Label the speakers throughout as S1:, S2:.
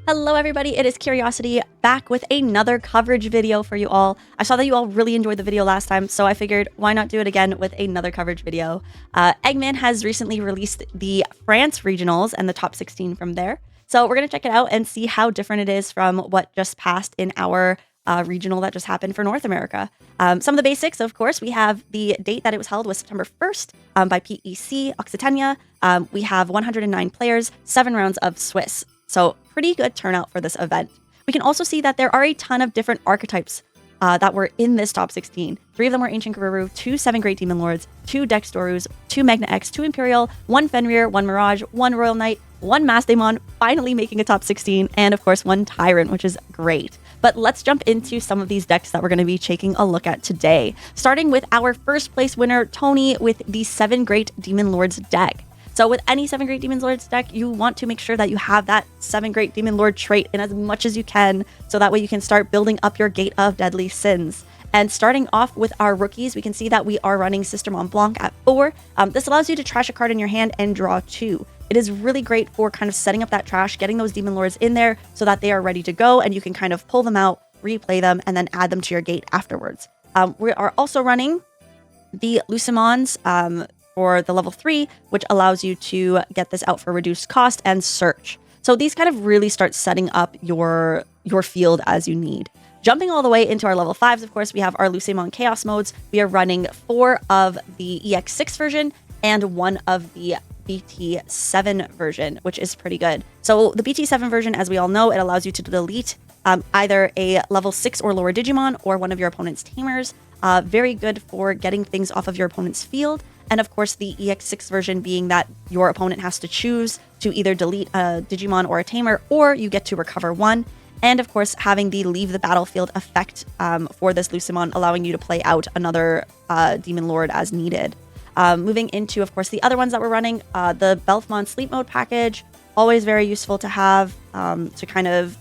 S1: Hello everybody, it is Curiosity back with another coverage video for you all. I saw that you all really enjoyed the video last time, so I figured why not do it again with another coverage video. Egman has recently released the France regionals and the top 16 from there. So we're going to check it out and see how different it is from what just passed in our regional that just happened for North America. Some of the basics, of course, we have the date that it was held was September 1st by PEC Occitania. We have 109 players, 7 rounds of Swiss. So pretty good turnout for this event. We can also see that there are a ton of different archetypes that were in this top 16. 3 of them were Ancient Garuru, 2 7 Great Demon Lords, 2 Dextorus, 2 Magnamon X, 2 Imperial, 1 Fenrir, 1 Mirage, 1 Royal Knight, 1 Mastemon, finally making a top 16, and of course 1 Tyrant, which is great. But let's jump into some of these decks that we're going to be taking a look at today. Starting with our first place winner, Tony, with the 7 Great Demon Lords deck. So with any 7 Great Demon Lords deck, you want to make sure that you have that 7 Great Demon Lord trait in as much as you can, so that way you can start building up your Gate of Deadly Sins. And starting off with our rookies, we can see that we are running Sister Blanc at 4. This allows you to trash a card in your hand and draw 2. It is really great for kind of setting up that trash, getting those Demon Lords in there so that they are ready to go, and you can kind of pull them out, replay them, and then add them to your gate afterwards. We are also running the Lucimons, for the level 3, which allows you to get this out for reduced cost and search. So these kind of really start setting up your field as you need. Jumping all the way into our level 5s, of course, we have our Lucimon Chaos modes. We are running 4 of the EX6 version and 1 of the BT7 version, which is pretty good. So the BT7 version, as we all know, it allows you to delete either a level 6 or lower Digimon or one of your opponent's tamers. Very good for getting things off of your opponent's field. And of course, the EX6 version being that your opponent has to choose to either delete a Digimon or a Tamer, or you get to recover 1. And of course, having the leave the battlefield effect for this Lucimon, allowing you to play out another Demon Lord as needed. Moving into, of course, the other ones that we're running, the Belfmon Sleep Mode package, always very useful to have to kind of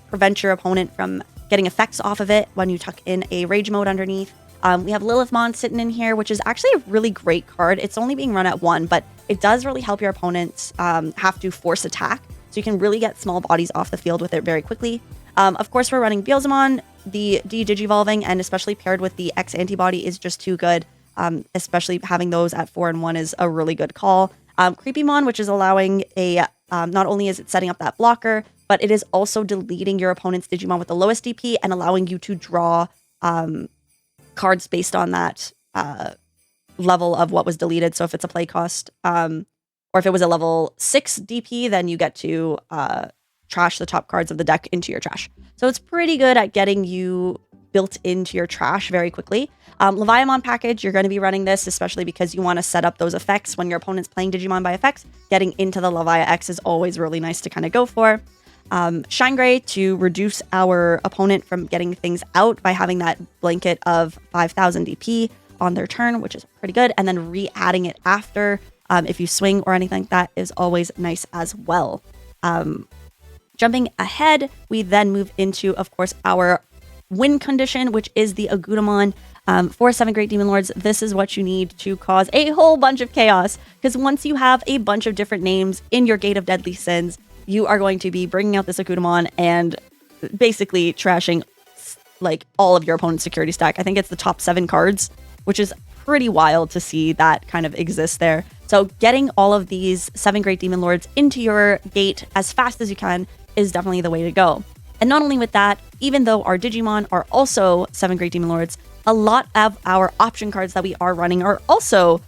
S1: prevent your opponent from getting effects off of it when you tuck in a Rage Mode underneath. We have Lilithmon sitting in here, which is actually a really great card. It's only being run at 1, but it does really help your opponents have to force attack. So you can really get small bodies off the field with it very quickly. Of course, we're running Beelzemon. The D-Digivolving, and especially paired with the X antibody, is just too good. Especially having those at 4 and 1 is a really good call. Creepymon, which is allowing a, not only is it setting up that blocker, but it is also deleting your opponent's Digimon with the lowest DP and allowing you to draw cards based on that level of what was deleted. So if it's a play cost, or if it was a level 6 DP, then you get to trash the top cards of the deck into your trash. So it's pretty good at getting you built into your trash very quickly. Leviamon package, you're going to be running this, especially because you want to set up those effects when your opponent's playing Digimon by effects. Getting into the Levia X is always really nice to kind of go for. Shine Gray to reduce our opponent from getting things out by having that blanket of 5,000 DP on their turn, which is pretty good. And then re-adding it after if you swing or anything like that is always nice as well. Jumping ahead, we then move into, of course, our win condition, which is the Agudamon. For 7 Great Demon Lords, this is what you need to cause a whole bunch of chaos. Because once you have a bunch of different names in your Gate of Deadly Sins, you are going to be bringing out this Agudamon and basically trashing like all of your opponent's security stack. I think it's the top 7 cards, which is pretty wild to see that kind of exist there. So getting all of these 7 Great Demon Lords into your gate as fast as you can is definitely the way to go. And not only with that, even though our Digimon are also 7 Great Demon Lords, a lot of our option cards that we are running are also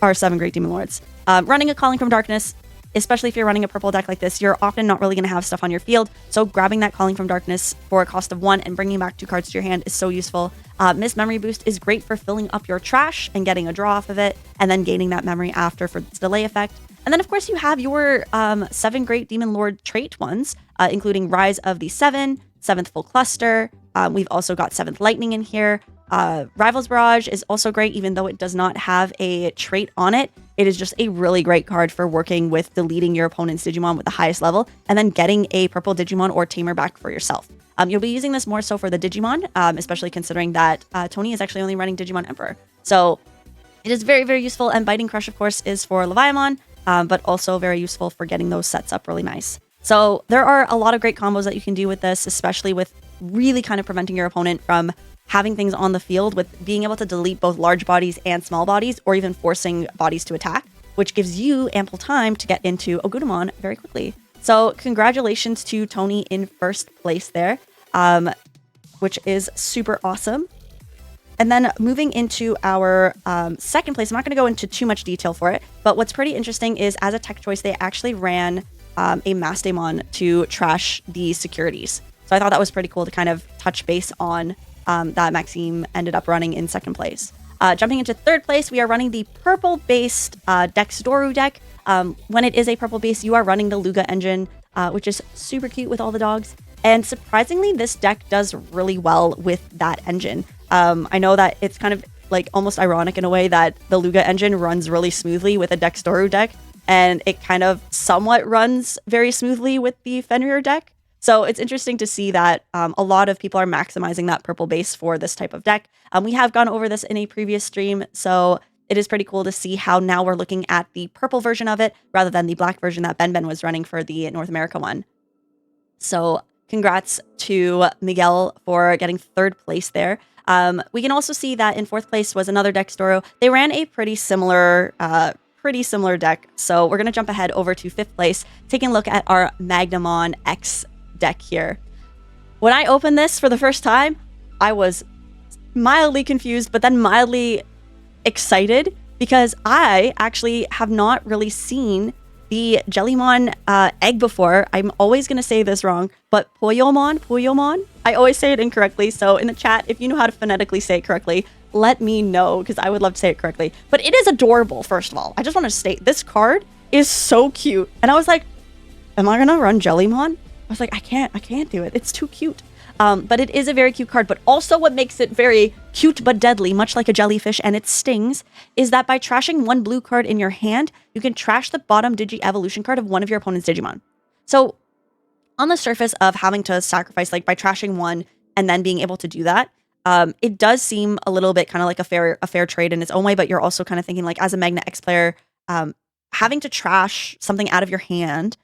S1: our 7 Great Demon Lords. Running a Calling from Darkness, especially if you're running a purple deck like this, you're often not really going to have stuff on your field. So grabbing that Calling from Darkness for a cost of 1 and bringing back 2 cards to your hand is so useful. Miss Memory Boost is great for filling up your trash and getting a draw off of it, and then gaining that memory after for its delay effect. And then, of course, you have your 7 Great Demon Lord trait ones, including Rise of the 7, 7th Full Cluster. We've also got 7th Lightning in here. Rival's Barrage is also great, even though it does not have a trait on it. It is just a really great card for working with deleting your opponent's Digimon with the highest level, and then getting a purple Digimon or Tamer back for yourself. You'll be using this more so for the Digimon, especially considering that Tony is actually only running Digimon Emperor. So it is very, very useful, and Biting Crush, of course, is for Leviamon, but also very useful for getting those sets up really nice. So there are a lot of great combos that you can do with this, especially with really kind of preventing your opponent from having things on the field, with being able to delete both large bodies and small bodies, or even forcing bodies to attack, which gives you ample time to get into Agudamon very quickly. So congratulations to Tony in first place there, which is super awesome. And then moving into our second place, I'm not going to go into too much detail for it, but what's pretty interesting is as a tech choice, they actually ran a Mastemon to trash the securities. So I thought that was pretty cool to kind of touch base on that Maxime ended up running in second place. Jumping into third place, we are running the purple-based Dexdoru deck. When it is a purple base, you are running the Luga engine, which is super cute with all the dogs. And surprisingly, this deck does really well with that engine. I know that it's kind of like almost ironic in a way that the Luga engine runs really smoothly with a Dexdoru deck, and it kind of somewhat runs very smoothly with the Fenrir deck. So it's interesting to see that a lot of people are maximizing that purple base for this type of deck. We have gone over this in a previous stream, so it is pretty cool to see how now we're looking at the purple version of it rather than the black version that Ben was running for the North America one. So congrats to Miguel for getting third place there. We can also see that in fourth place was another Dexdoro. They ran a pretty similar deck. So we're going to jump ahead over to fifth place, taking a look at our Magnamon X deck here. When I opened this for the first time, I was mildly confused, but then mildly excited because I actually have not really seen the Jellymon egg before. I'm always going to say this wrong, but Poyomon? I always say it incorrectly. So in the chat, if you know how to phonetically say it correctly, let me know because I would love to say it correctly. But it is adorable, first of all. I just want to state this card is so cute. And I was like, am I going to run Jellymon? I was like, I can't do it. It's too cute. But it is a very cute card. But also what makes it very cute but deadly, much like a jellyfish and its stings, is that by trashing one blue card in your hand, you can trash the bottom Digi-Evolution card of one of your opponent's Digimon. So on the surface of having to sacrifice, like by trashing one and then being able to do that, it does seem a little bit kind of like a fair trade in its own way, but you're also kind of thinking like as a Magna X player, having to trash something out of your hand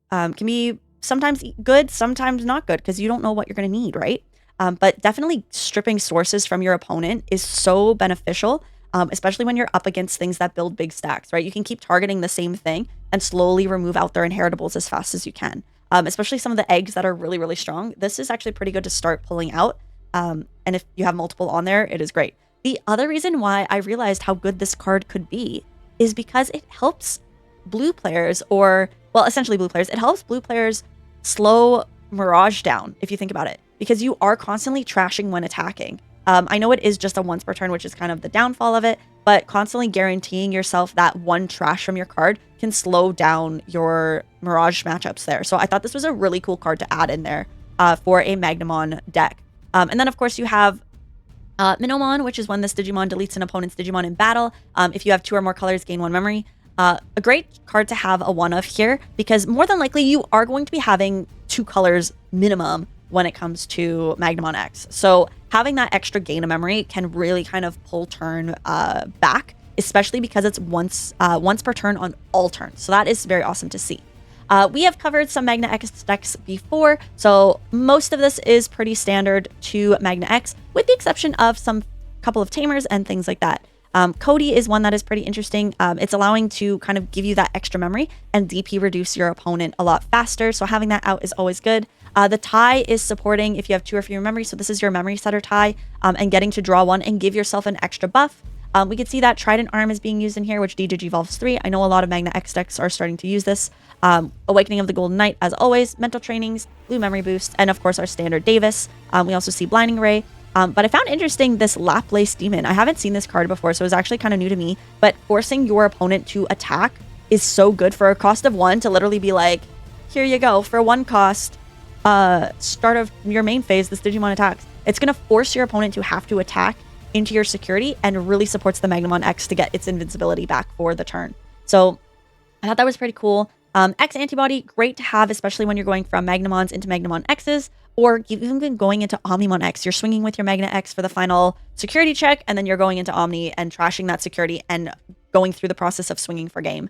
S1: can be sometimes good, sometimes not good, because you don't know what you're going to need, right? But definitely stripping sources from your opponent is so beneficial, especially when you're up against things that build big stacks, right? You can keep targeting the same thing and slowly remove out their inheritables as fast as you can. Especially some of the eggs that are really, really strong. This is actually pretty good to start pulling out. And if you have multiple on there, it is great. The other reason why I realized how good this card could be is because it helps blue players, or, well, essentially blue players. It helps blue players slow Mirage down, if you think about it, because you are constantly trashing when attacking. I know it is just a once per turn, which is kind of the downfall of it, but constantly guaranteeing yourself that one trash from your card can slow down your Mirage matchups there. So I thought this was a really cool card to add in there for a Magnamon deck. And then, of course, you have Minomon, which is when this Digimon deletes an opponent's Digimon in battle. If you have 2 or more colors, gain 1 memory. A great card to have a one of here, because more than likely you are going to be having 2 colors minimum when it comes to Magnamon X. So having that extra gain of memory can really kind of pull turn back, especially because it's once per turn on all turns. So that is very awesome to see. We have covered some Magna X decks before, so most of this is pretty standard to Magna X, with the exception of some couple of tamers and things like that. Cody is one that is pretty interesting. It's allowing to kind of give you that extra memory and DP reduce your opponent a lot faster. So having that out is always good. The tie is supporting if you have 2 or fewer memory. So this is your memory setter tie, and getting to draw 1 and give yourself an extra buff. We can see that Trident Arm is being used in here, which D-Digivolves 3. I know a lot of Magna X decks are starting to use this. Awakening of the Golden Knight, as always, mental trainings, blue memory boost, and of course our standard Davis. We also see Blinding Ray. But I found interesting this Laplace Demon. I haven't seen this card before, so it's actually kind of new to me. But forcing your opponent to attack is so good for a cost of 1 to literally be like, here you go, for 1 cost, start of your main phase, this Digimon attacks. It's going to force your opponent to have to attack into your security and really supports the Magnamon X to get its invincibility back for the turn. So I thought that was pretty cool. X antibody, great to have, especially when you're going from Magnamons into Magnamon X's, or even going into Omnimon X. You're swinging with your Magna X for the final security check, and then you're going into Omni and trashing that security and going through the process of swinging for game.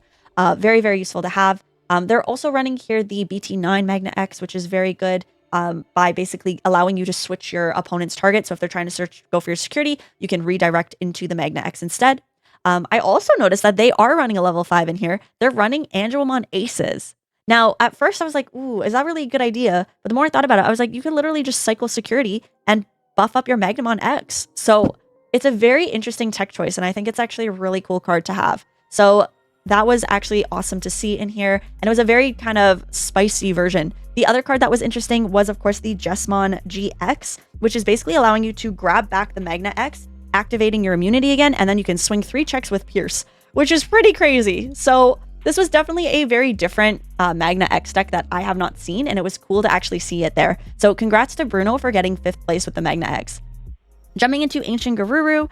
S1: Very, very useful to have. They're also running here the BT9 Magna X, which is very good by basically allowing you to switch your opponent's target. So if they're trying to go for your security, you can redirect into the Magna X instead. I also noticed that they are running a level 5 in here. They're running Magnamon Aces. Now, at first I was like, ooh, is that really a good idea? But the more I thought about it, I was like, you could literally just cycle security and buff up your Magnamon X. So it's a very interesting tech choice, and I think it's actually a really cool card to have. So that was actually awesome to see in here, and it was a very kind of spicy version. The other card that was interesting was, of course, the Mastemon GX, which is basically allowing you to grab back the Magna X, activating your immunity again, and then you can swing 3 checks with Pierce, which is pretty crazy. So this was definitely a very different Magna X deck that I have not seen, and it was cool to actually see it there. So congrats to Bruno for getting 5th place with the Magna X. Jumping into Ancient Garuru,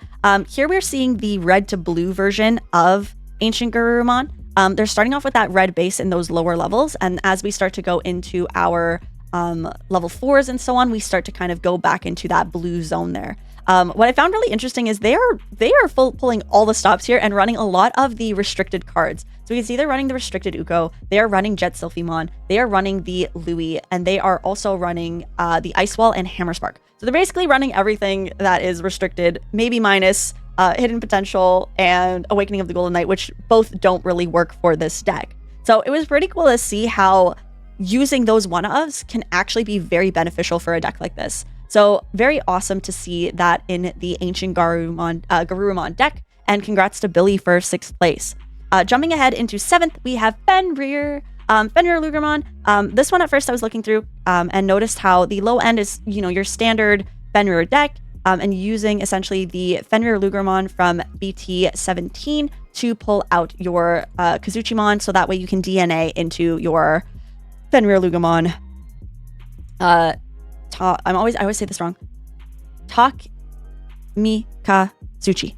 S1: here we're seeing the red to blue version of Ancient Garurumon. They're starting off with that red base in those lower levels, and as we start to go into our level 4s and so on, we start to kind of go back into that blue zone there. What I found really interesting is they are pulling all the stops here and running a lot of the restricted cards. So we can see they're running the restricted Uko, they are running Jet Sylphimon, they are running the Louis, and they are also running the Ice Wall and Hammer Spark. So they're basically running everything that is restricted, maybe minus Hidden Potential and Awakening of the Golden Knight, which both don't really work for this deck. So it was pretty cool to see how using those one-ofs can actually be very beneficial for a deck like this. So very awesome to see that in the Ancient Garurumon deck, and congrats to Billy for 6th place. Jumping ahead into 7th, we have Fenriloogamon. This one at first I was looking through and noticed how the low end is, your standard Fenrir deck, and using essentially the Fenriloogamon from BT17 to pull out your Kazuchimon, so that way you can DNA into your Fenriloogamon. I always say this wrong. Takmikazuchi.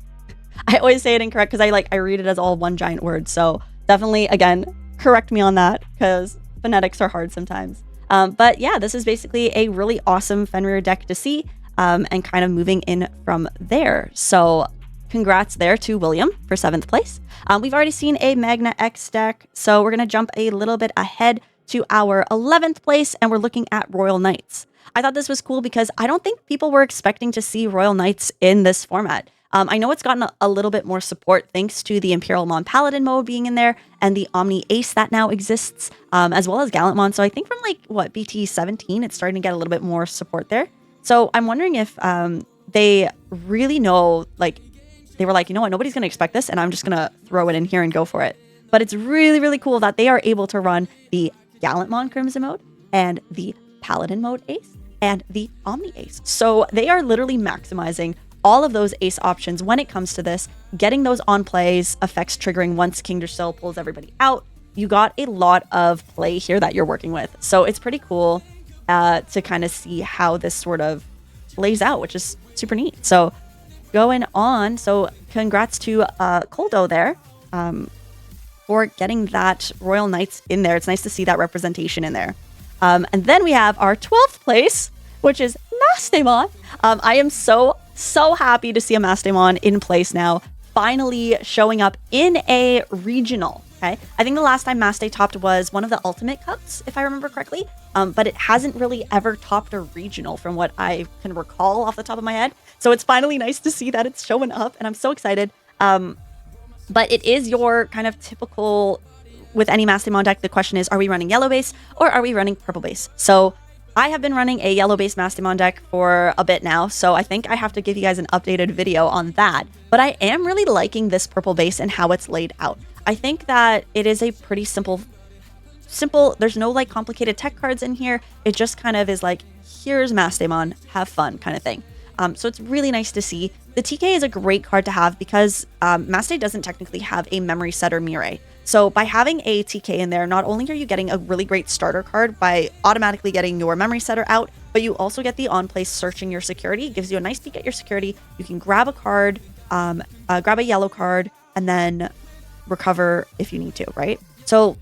S1: I always say it incorrect because I read it as all one giant word. So definitely, again, correct me on that because phonetics are hard sometimes. But yeah, this is basically a really awesome Fenrir deck to see, and kind of moving in from there. So congrats there to William for 7th place. We've already seen a Magna X deck, so we're going to jump a little bit ahead to our 11th place, and we're looking at Royal Knights. I thought this was cool because I don't think people were expecting to see Royal Knights in this format. I know it's gotten a little bit more support thanks to the Imperialdramon Paladin mode being in there and the Omni Ace that now exists, as well as Gallantmon. So I think from BT17, it's starting to get a little bit more support there. So I'm wondering if they really know, they were like, you know what, nobody's going to expect this, and I'm just going to throw it in here and go for it. But it's really, really cool that they are able to run the Gallantmon Crimson mode and the Paladin mode Ace and the Omni Ace. So they are literally maximizing all of those ace options when it comes to this, getting those on plays, effects triggering once Kingderstill pulls everybody out. You got a lot of play here that you're working with. So it's pretty cool to kind of see how this sort of lays out, which is super neat. So going on, so congrats to Koldo there for getting that Royal Knights in there. It's nice to see that representation in there. And then we have our 12th place, which is Mastemon. I am so happy to see a Mastemon in place now, finally showing up in a regional. Okay, I think the last time Maste topped was one of the Ultimate Cups, if I remember correctly, but it hasn't really ever topped a regional from what I can recall off the top of my head. So it's finally nice to see that it's showing up, and I'm so excited. But it is your kind of typical, with any Mastemon deck, the question is, are we running yellow base or are we running purple base? So I have been running a yellow-based Mastemon deck for a bit now, so I think I have to give you guys an updated video on that. But I am really liking this purple base and how it's laid out. I think that it is a pretty simple, there's no complicated tech cards in here. It just kind of is here's Mastemon, have fun kind of thing. So it's really nice to see. The TK is a great card to have because Maste doesn't technically have a memory setter Mirai. So by having a TK in there, not only are you getting a really great starter card by automatically getting your memory setter out, but you also get the on-play searching your security. It gives you a nice peek at your security. You can grab a card, grab a yellow card, and then recover if you need to, right? So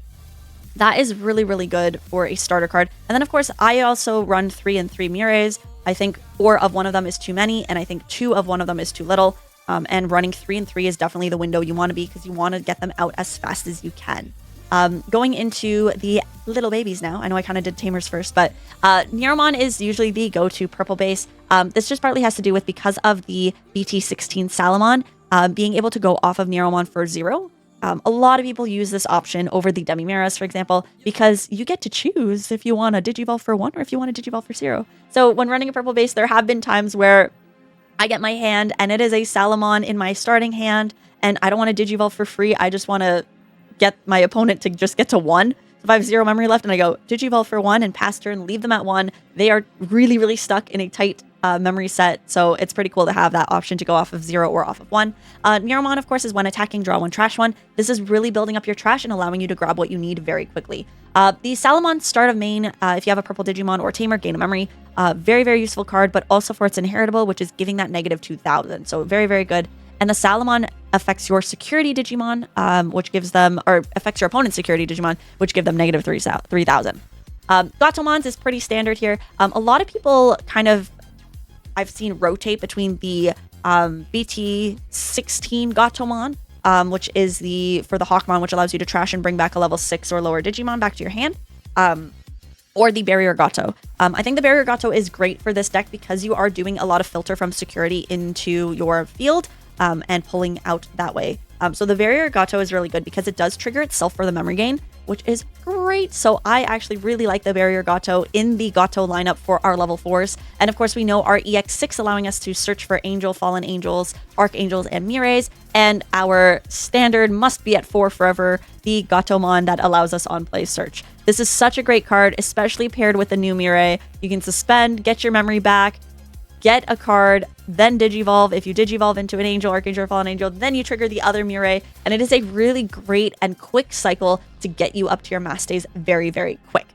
S1: that is really, really good for a starter card. And then, of course, I also run 3 and 3 Mires. I think 4 of one of them is too many, and I think 2 of one of them is too little. And running 3 and 3 is definitely the window you want to be because you want to get them out as fast as you can. Going into the little babies now. I know I kind of did tamers first, but Nearomon is usually the go-to purple base. This just partly has to do with because of the BT16 Salamon being able to go off of Nearomon for 0. A lot of people use this option over the Demi-Meras, for example, because you get to choose if you want to Digivolve for 1 or if you want to Digivolve for 0. So when running a purple base, there have been times where I get my hand and it is a Salamon in my starting hand, and I don't want to Digivolve for free. I just want to get my opponent to just get to 1. So if I have 0 memory left and I go Digivolve for 1 and pass turn, leave them at 1, they are really, really stuck in a tight memory set. So it's pretty cool to have that option to go off of 0 or off of 1. Nearomon, of course, is when attacking, draw 1, trash 1. This is really building up your trash and allowing you to grab what you need very quickly. The Salamon start of main, if you have a purple Digimon or Tamer, gain a memory. Very, very useful card, but also for its inheritable, which is giving that negative 2000. So very, very good. And the Salamon affects your security Digimon, which gives them, or affects your opponent's security Digimon, which give them negative 3000. Gatomons is pretty standard here. A lot of people kind of, I've seen rotate between the BT16 Gatomon, which is for the Hawkmon, which allows you to trash and bring back a level 6 or lower Digimon back to your hand. Or the Barrier Gato. I think the Barrier Gato is great for this deck because you are doing a lot of filter from security into your field and pulling out that way. So the Barrier Gato is really good because it does trigger itself for the memory gain, which is great. So I actually really like the Barrier Gato in the Gato lineup for our level 4s. And of course, we know our EX6 allowing us to search for Angel, Fallen Angels, Archangels, and Mires. And our standard must be at 4 forever, the Gatomon that allows us on-play search. This is such a great card, especially paired with the new Mire. You can suspend, get your memory back, get a card, then Digivolve. If you Digivolve into an Angel, Archangel, or Fallen Angel, then you trigger the other Mire. And it is a really great and quick cycle to get you up to your Mastes very, very quick.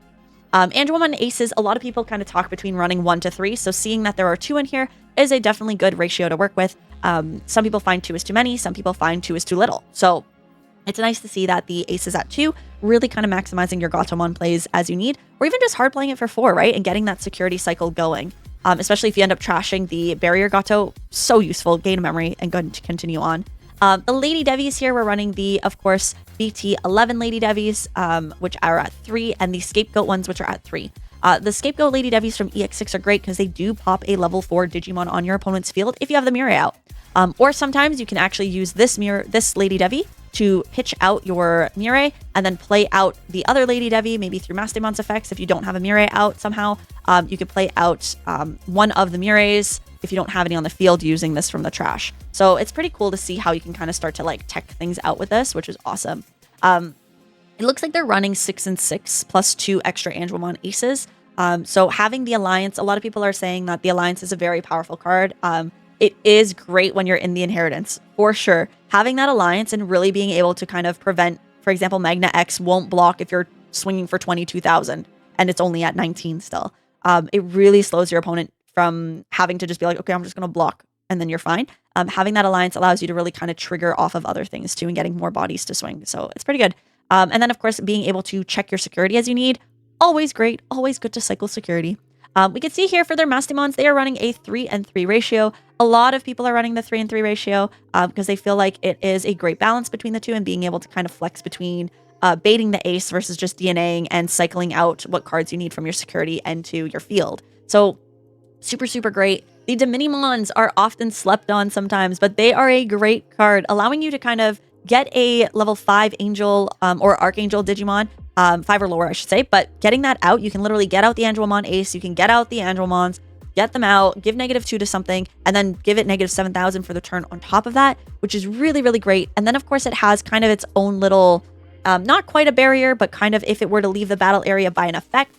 S1: Angelmon Aces, a lot of people kind of talk between running 1 to 3. So seeing that there are 2 in here is a definitely good ratio to work with. Some people find 2 is too many. Some people find 2 is too little. So it's nice to see that the Aces at 2 really kind of maximizing your Gatomon plays as you need, or even just hard playing it for 4, right? And getting that security cycle going. Especially if you end up trashing the Barrier Gato, so useful, gain a memory, and good to continue on. The Lady Devies here, we're running the, of course, BT11 Lady Devies, which are at 3, and the Scapegoat ones, which are at 3. The Scapegoat Lady Devies from EX6 are great because they do pop a level 4 Digimon on your opponent's field if you have the Mire out. Or sometimes you can actually use this Lady Devi to pitch out your Mire and then play out the other Lady Devi, maybe through Mastemon's effects. If you don't have a Mire out somehow, you could play out one of the Mires if you don't have any on the field using this from the trash. So it's pretty cool to see how you can kind of start to like tech things out with this, which is awesome. It looks like they're running 6 and 6 plus 2 extra Angelmon Aces. So having the Alliance, a lot of people are saying that the Alliance is a very powerful card. It is great when you're in the Inheritance, for sure. Having that Alliance and really being able to kind of prevent, for example, Magna X won't block if you're swinging for 22,000 and it's only at 19 still. It really slows your opponent from having to just be like, okay, I'm just going to block and then you're fine. Having that Alliance allows you to really kind of trigger off of other things too and getting more bodies to swing. So it's pretty good. And then, of course, being able to check your security as you need. Always great. Always good to cycle security. We can see here for their Mastemons, they are running a 3 and 3 ratio. A lot of people are running the 3 and 3 ratio because they feel like it is a great balance between the two and being able to kind of flex between baiting the ace versus just DNAing and cycling out what cards you need from your security into your field. So super, super great. The Diminimons are often slept on sometimes, but they are a great card, allowing you to kind of get a level 5 Angel or Archangel Digimon, 5 or lower, I should say. But getting that out, you can literally get out the Angelmon Ace, you can get out the Angelmons, get them out, give -2 to something, and then give it -7,000 for the turn on top of that, which is really, really great. And then, of course, it has kind of its own little, not quite a barrier, but kind of if it were to leave the battle area by an effect,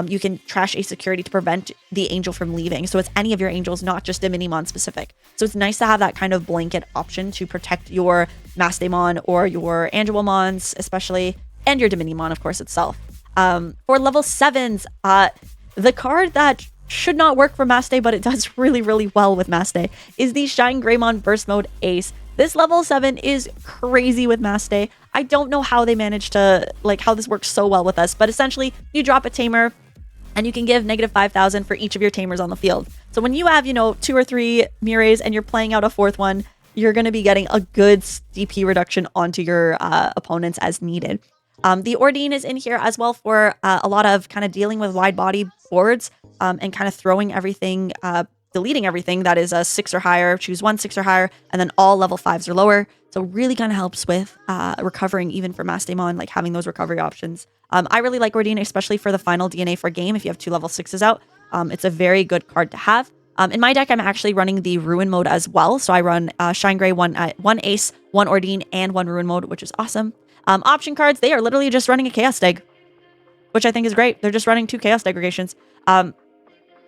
S1: you can trash a security to prevent the angel from leaving. So it's any of your angels, not just a Minimon specific. So it's nice to have that kind of blanket option to protect your Mastemon or your Angelmons, especially, and your Diminimon, of course, itself. For level 7s, the card that should not work for Maste, but it does really, really well with Maste, is the Shine Greymon Burst Mode Ace. This level 7 is crazy with Maste. I don't know how they managed to, like, how this works so well with us, but essentially, you drop a Tamer, and you can give -5,000 for each of your Tamers on the field. So when you have, 2 or 3 Mires and you're playing out a 4th one, you're going to be getting a good DP reduction onto your opponents as needed. The Ordine is in here as well for a lot of kind of dealing with wide body boards and kind of throwing everything, deleting everything that is a 6 or higher, choose 1 6 or higher, and then all level 5s or lower. So really kind of helps with recovering even for Mastemon, like having those recovery options. I really like Ordine, especially for the final DNA for game if you have 2 level 6s out. It's a very good card to have. In my deck, I'm actually running the Ruin mode as well. So I run Shine Gray, 1 Ace, 1 Ordine, and 1 Ruin mode, which is awesome. Option cards, they are literally just running a Chaos Egg, which I think is great. They're just running 2 Chaos Degradations. I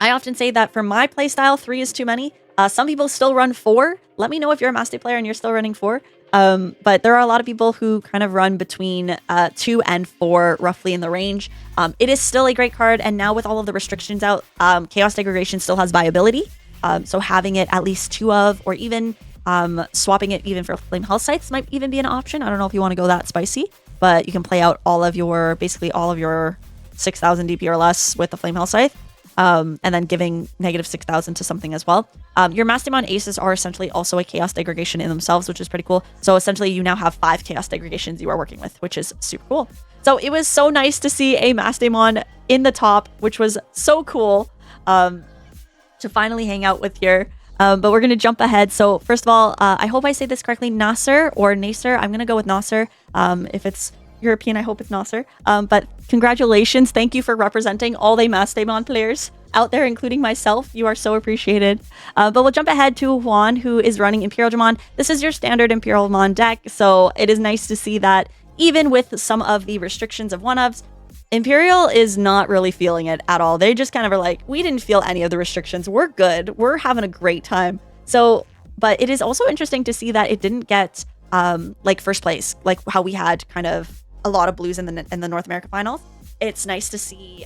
S1: often say that for my playstyle, 3 is too many. Some people still run 4. Let me know if you're a Master player and you're still running 4. But there are a lot of people who kind of run between 2 and 4, roughly in the range. It is still a great card, and now with all of the restrictions out, Chaos Degradation still has viability. So having it at least 2 of, or even swapping it even for Flame Health Scythes might even be an option. I don't know if you want to go that spicy, but you can play out all of your, basically all of your 6,000 DP or less with the Flame Health Scythe. And then giving negative 6,000 to something as well. Your Mastemon Aces are essentially also a Chaos Degradation in themselves, which is pretty cool. So essentially you now have 5 Chaos Degradations you are working with, which is super cool. So it was so nice to see a Mastemon in the top, which was so cool to finally hang out with here. But we're going to jump ahead. So first of all, I hope I say this correctly, Nasser or Nasser. I'm going to go with Nasser. If it's European, I hope it's Nasser. But congratulations. Thank you for representing all the Mastemon players out there, including myself. You are so appreciated. But we'll jump ahead to Juan, who is running Imperialdramon. This is your standard Imperialdramon deck, so it is nice to see that even with some of the restrictions of one-ofs, Imperial is not really feeling it at all. They just kind of are like, we didn't feel any of the restrictions. We're good. We're having a great time. So, but it is also interesting to see that it didn't get like first place, like how we had kind of a lot of blues in the North America finals. It's nice to see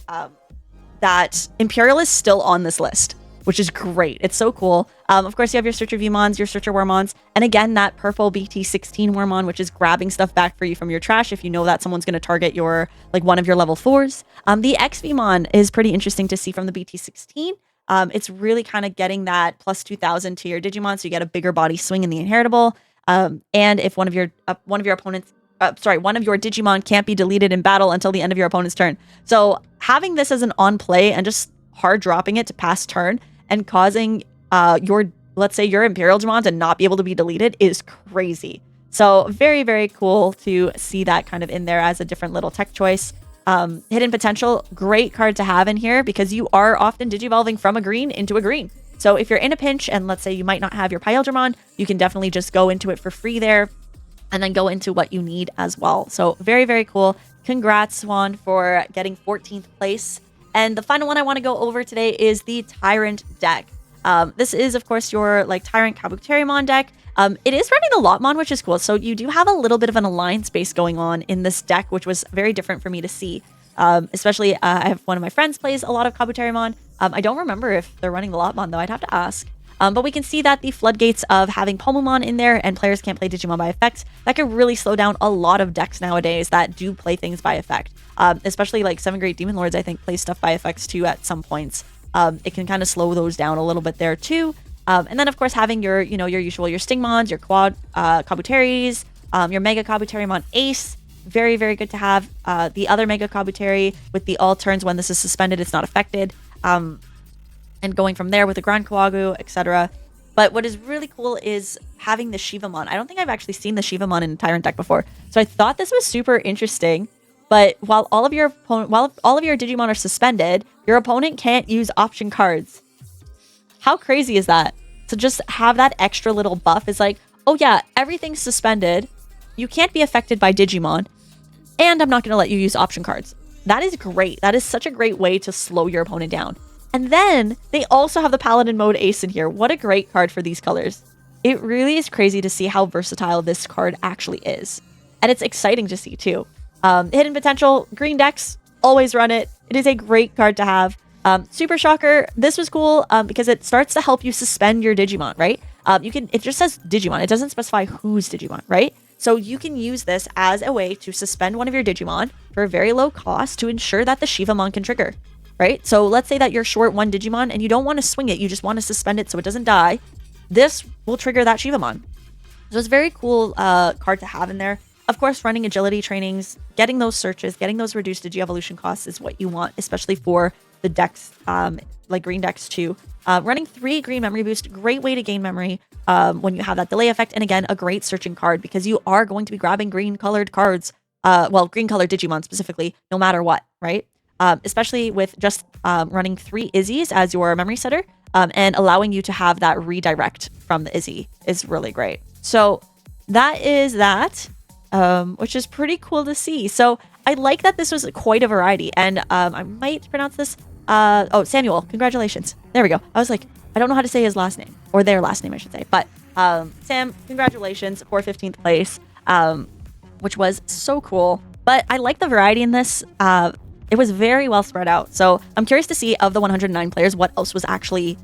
S1: that Imperial is still on this list, which is great. It's so cool. Of course, you have your Searcher Vmons, your Searcher Wormons, and again, that purple BT16 Wormon, which is grabbing stuff back for you from your trash if you know that someone's going to target your, like, one of your level 4s. The X Vmon is pretty interesting to see from the BT16. It's really kind of getting that plus 2,000 to your Digimon, so you get a bigger body swing in the Inheritable. And if one of your opponents one of your Digimon can't be deleted in battle until the end of your opponent's turn. So having this as an on play and just hard dropping it to pass turn and causing let's say your Imperialdramon to not be able to be deleted is crazy. So very, very cool to see that kind of in there as a different little tech choice. Hidden Potential, great card to have in here because you are often digivolving from a green into a green. So if you're in a pinch and let's say you might not have your Imperialdramon, you can definitely just go into it for free there and then go into what you need as well. So very, very cool. Congrats, Juan, for getting 14th place. And the final one I want to go over today is the Tyrant deck. This is, of course, your like TyrantKabuterimon deck. It is running the Lotmon, which is cool. So you do have a little bit of an alliance base going on in this deck, which was very different for me to see. Especially, I have one of my friends plays a lot of Kabuterimon. I don't remember if they're running the Lotmon, though. I'd have to ask. But we can see that the floodgates of having Pomomon in there and players can't play Digimon by effect, that could really slow down a lot of decks nowadays that do play things by effect. Especially like 7 Great Demon Lords, I think, play stuff by effects too at some points. It can kind of slow those down a little bit there too. And then of course having your, your usual, your Stingmons, your Quad Kabuteris, your Mega Kabuterimon Ace, very, very good to have. The other Mega Kabuteri with the all turns when this is suspended, it's not affected. And going from there with the Grand Kawagu, etc. But what is really cool is having the Shivamon. I don't think I've actually seen the Shivamon in a Tyrant deck before. So I thought this was super interesting. But while all of your Digimon are suspended, your opponent can't use option cards. How crazy is that? To just have that extra little buff is like, oh yeah, everything's suspended. You can't be affected by Digimon. And I'm not going to let you use option cards. That is great. That is such a great way to slow your opponent down. And then they also have the Paladin mode Ace in here. What a great card for these colors. It really is crazy to see how versatile this card actually is. And it's exciting to see too. Hidden Potential, green decks, always run it. It is a great card to have. Super Shocker, this was cool because it starts to help you suspend your Digimon, right? It just says Digimon. It doesn't specify who's Digimon, right? So you can use this as a way to suspend one of your Digimon for a very low cost to ensure that the Shivamon can trigger. Right? So let's say that you're short one Digimon and you don't want to swing it. You just want to suspend it so it doesn't die. This will trigger that Shivamon. So it's a very cool card to have in there. of course, running agility trainings, getting those searches, getting those reduced to evolution costs is what you want, especially for the decks, like green decks too. Running 3 green memory boost, great way to gain memory when you have that delay effect. And again, a great searching card because you are going to be grabbing green colored cards, well, green colored Digimon specifically, no matter what, right? Especially with just running 3 Izzies as your memory setter and allowing you to have that redirect from the Izzy is really great. So that is that, which is pretty cool to see. So I like that this was quite a variety, and I might pronounce this. Oh, Samuel, congratulations. There we go. I was like, I don't know how to say his last name, or their last name, I should say. But Sam, congratulations for 15th place, which was so cool. But I like the variety in this. It was very well spread out. So I'm curious to see, of the 109 players, what else was actually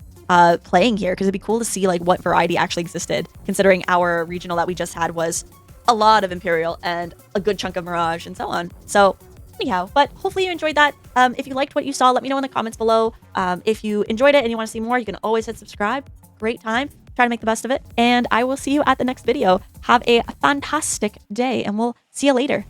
S1: playing here, because it'd be cool to see like what variety actually existed, considering our regional that we just had was a lot of Imperial and a good chunk of Mirage and so on. So anyhow, but hopefully you enjoyed that. If you liked what you saw, let me know in the comments below. If you enjoyed it and you want to see more, you can always hit subscribe. Great time. Try to make the best of it. And I will see you at the next video. Have a fantastic day, and we'll see you later.